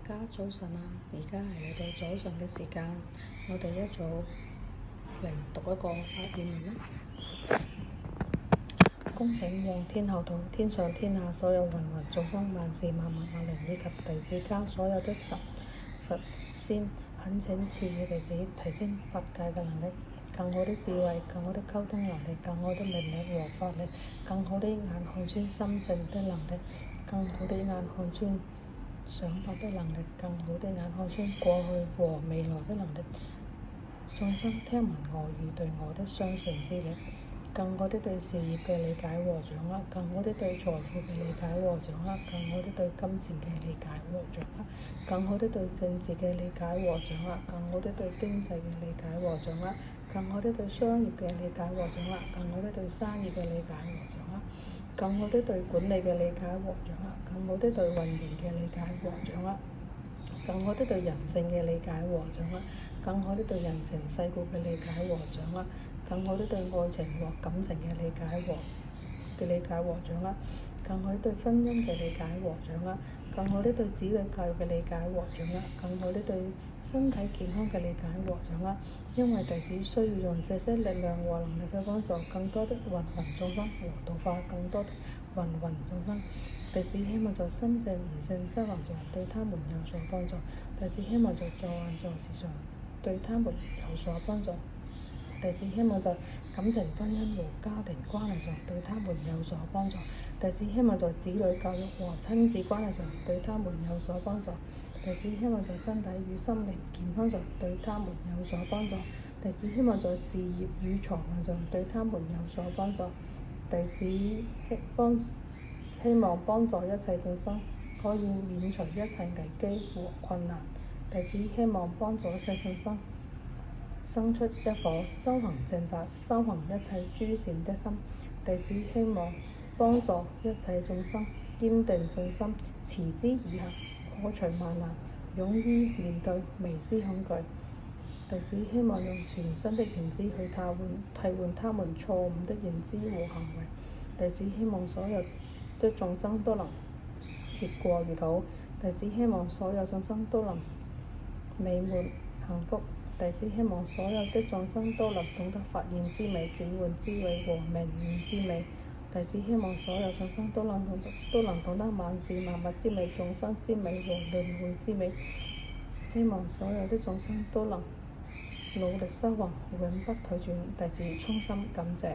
家早晨啊！而家係嚟到早上嘅時間，我哋一早嚟讀一個發願文啦。恭請往天后土，天上天下所有芸芸眾生，萬事萬物我靈以及弟子家所有的神佛先，懇請賜予弟子提升法界嘅能力，更好的智慧，更好的溝通能力，更好的靈力和法力，更好的眼看穿心性的能力，更好的眼看穿想法的能力，更好的眼看穿過去和未來的能力，眾生聽聞我語對我的相信之力，更好的對事業嘅理解和掌握，更好的對財富嘅理解和掌握，更好的對金錢嘅理解和掌握，更好的對政治嘅理解和掌握，更好的對經濟嘅理解和掌握，更好的對商業嘅理解和掌握，更好的對生意嘅理解和掌握，更好的對管理嘅理解和掌握，更好的對運營嘅理解和掌握，更好的對人性嘅理解和掌握，更好的對人情世故嘅理解和掌握，更好的對愛情和感情嘅理解和掌握，更好的對婚姻嘅理解和掌握，更好的對子女教育嘅理解和掌握，更好的對身體健康嘅理解和掌握。因為弟子需要用這些力量和能力去幫助更多的芸芸眾生和度化更多的芸芸眾生。弟子希望在心性、言性、修行上對他們有所幫助。弟子希望在做人做事上對他們有所幫助。弟子希望在感情、婚姻和家庭關係上對他們有所幫助。弟子希望在子女教育和親子關係上對他們有所幫助。弟子希望在身體與心靈健康上對他們有所幫助。弟子希望在事業與財運上對他們有所幫助。弟子希望幫助一切眾生可以免除一切危機和困難。弟子希望幫助一切眾生生出一顆修行正法、修行一切諸善的心。弟子希望幫助一切眾生堅定信心，持之以恆，可除萬難，勇於面對未知恐懼。弟子希望用全新的認知去替換他們錯誤的認知和行為。弟子希望所有的眾生都能越過越好。弟子希望所有眾生都能美滿幸福。弟子希望所有的眾生都能懂得發現之美、轉換之美和明悟之美。弟子希望所有眾生都能懂得萬事萬物之美、眾生之美和輪迴之美。希望所有的眾生都能努力修行，永不退轉。弟子衷心感謝。